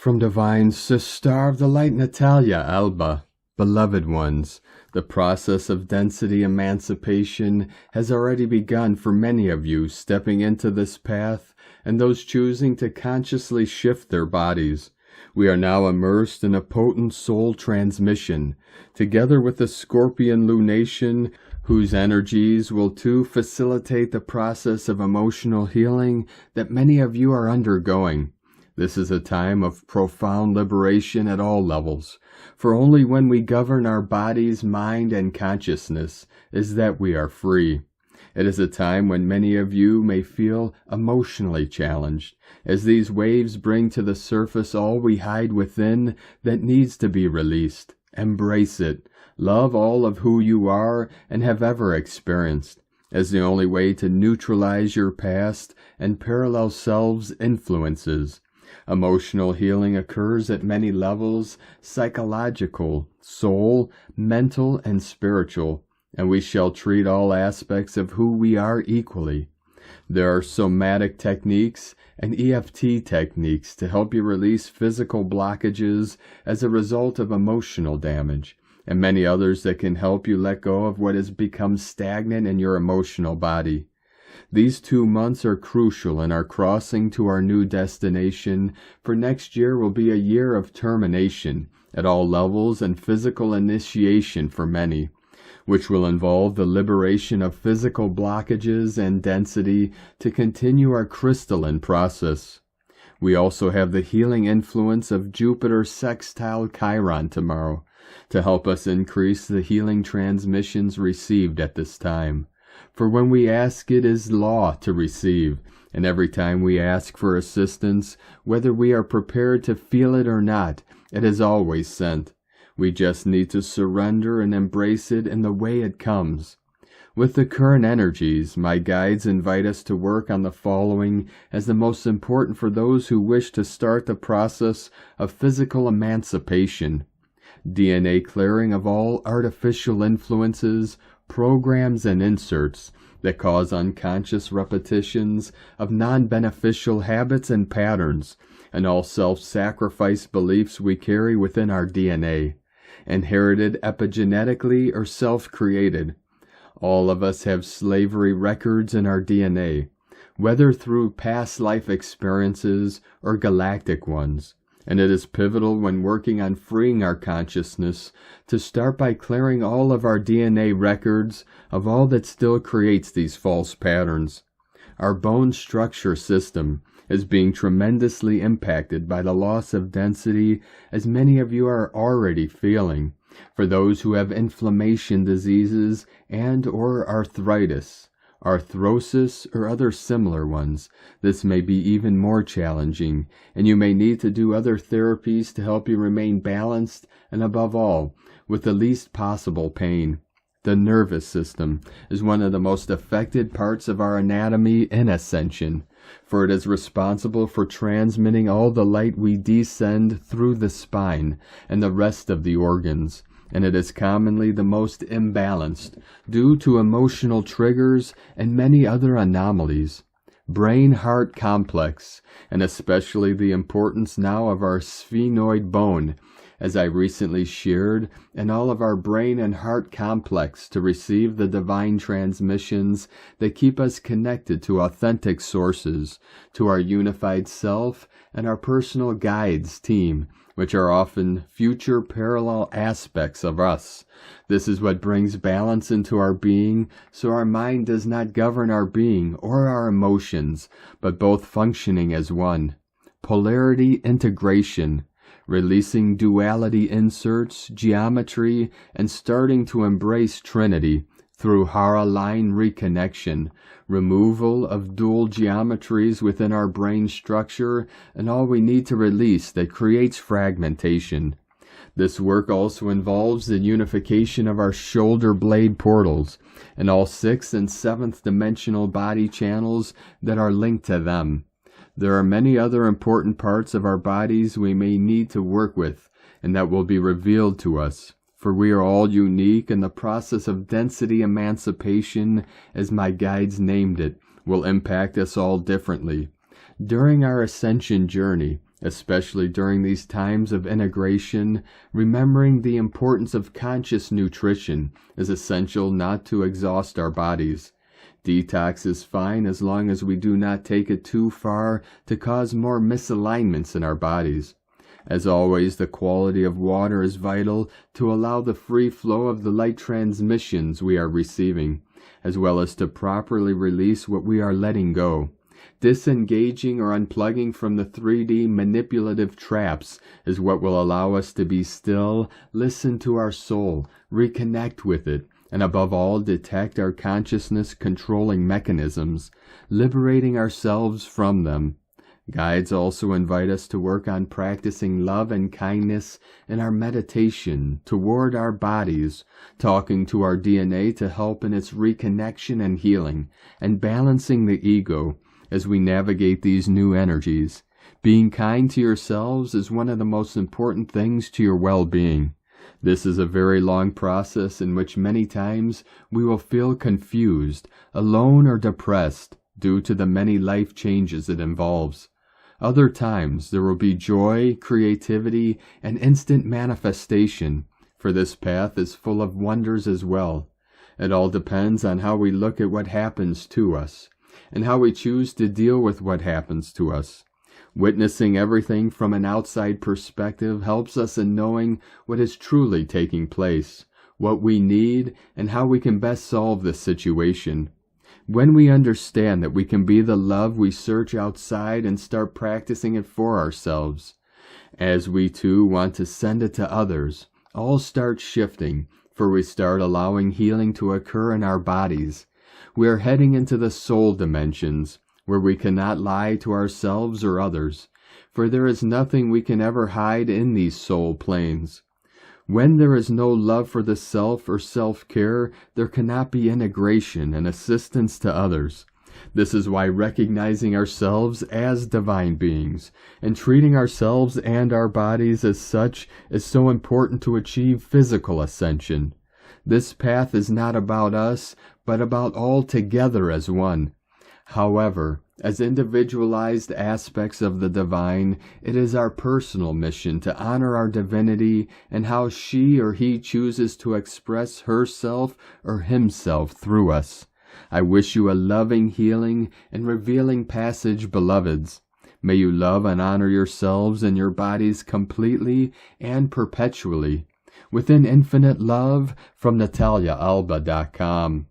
From divine Sister of the Light Natalia Alba, beloved ones, the process of density emancipation has already begun for many of you stepping into this path and those choosing to consciously shift their bodies. We are now immersed in a potent soul transmission, together with the Scorpion lunation, whose energies will too facilitate the process of emotional healing that many of you are undergoing. This is a time of profound liberation at all levels, for only when we govern our bodies, mind, and consciousness is that we are free. It is a time when many of you may feel emotionally challenged, as these waves bring to the surface all we hide within that needs to be released. Embrace it. Love all of who you are and have ever experienced, as the only way to neutralize your past and parallel selves' influences. Emotional healing occurs at many levels: psychological, soul, mental, and spiritual, and we shall treat all aspects of who we are equally. There are somatic techniques and EFT techniques to help you release physical blockages as a result of emotional damage, and many others that can help you let go of what has become stagnant in your emotional body. These 2 months are crucial in our crossing to our new destination, for next year will be a year of termination at all levels and physical initiation for many, which will involve the liberation of physical blockages and density to continue our crystalline process. We also have the healing influence of Jupiter's Sextile Chiron tomorrow to help us increase the healing transmissions received at this time. For when we ask, it is law to receive, and every time we ask for assistance, whether we are prepared to feel it or not, it is always sent. We just need to surrender and embrace it in the way it comes. With the current energies, my guides invite us to work on the following as the most important for those who wish to start the process of physical emancipation: DNA clearing of all artificial influences, programs, and inserts that cause unconscious repetitions of non-beneficial habits and patterns, and all self-sacrifice beliefs we carry within our DNA, inherited epigenetically or self-created. All of us have slavery records in our DNA, whether through past life experiences or galactic ones. And it is pivotal when working on freeing our consciousness to start by clearing all of our DNA records of all that still creates these false patterns. Our bone structure system is being tremendously impacted by the loss of density, as many of you are already feeling. For those who have inflammation diseases and or arthritis, arthrosis, or other similar ones, this may be even more challenging, and you may need to do other therapies to help you remain balanced and, above all, with the least possible pain. The nervous system is one of the most affected parts of our anatomy in ascension, for it is responsible for transmitting all the light we descend through the spine and the rest of the organs, and it is commonly the most imbalanced due to emotional triggers and many other anomalies. Brain-heart complex, and especially the importance now of our sphenoid bone, as I recently shared, and all of our brain and heart complex to receive the divine transmissions that keep us connected to authentic sources, to our unified self and our personal guides team, which are often future parallel aspects of us. This is what brings balance into our being, so our mind does not govern our being or our emotions, but both functioning as one. Polarity integration, releasing duality inserts, geometry, and starting to embrace Trinity through Hara line reconnection, removal of dual geometries within our brain structure, and all we need to release that creates fragmentation. This work also involves the unification of our shoulder blade portals and all 6th and 7th dimensional body channels that are linked to them. There are many other important parts of our bodies we may need to work with, and that will be revealed to us, for we are all unique, and the process of density emancipation, as my guides named it, will impact us all differently. During our ascension journey, Especially during these times of integration, remembering the importance of conscious nutrition is essential not to exhaust our bodies. Detox is fine as long as we do not take it too far to cause more misalignments in our bodies. As always, the quality of water is vital to allow the free flow of the light transmissions we are receiving, as well as to properly release what we are letting go. Disengaging or unplugging from the 3D manipulative traps is what will allow us to be still, listen to our soul, reconnect with it, and above all detect our consciousness controlling mechanisms, liberating ourselves from them. Guides also invite us to work on practicing love and kindness in our meditation toward our bodies, talking to our DNA to help in its reconnection and healing, and balancing the ego as we navigate these new energies. Being kind to yourselves is one of the most important things to your well-being. This is a very long process in which many times we will feel confused, alone, or depressed due to the many life changes it involves. Other times there will be joy, creativity, and instant manifestation, for this path is full of wonders as well. It all depends on how we look at what happens to us, and how we choose to deal with what happens to us. Witnessing everything from an outside perspective helps us in knowing what is truly taking place, what we need, and how we can best solve the situation. When we understand that we can be the love we search outside and start practicing it for ourselves, as we too want to send it to others, all starts shifting, for we start allowing healing to occur in our bodies. We are heading into the soul dimensions, where we cannot lie to ourselves or others, for there is nothing we can ever hide in these soul planes. When there is no love for the self or self-care, there cannot be integration and assistance to others. This is why recognizing ourselves as divine beings and treating ourselves and our bodies as such is so important to achieve physical ascension. This path is not about us, but about all together as one. However, as individualized aspects of the divine, it is our personal mission to honor our divinity and how she or he chooses to express herself or himself through us. I wish you a loving, healing, and revealing passage, beloveds. May you love and honor yourselves and your bodies completely and perpetually. Within infinite love, from NataliaAlba.com.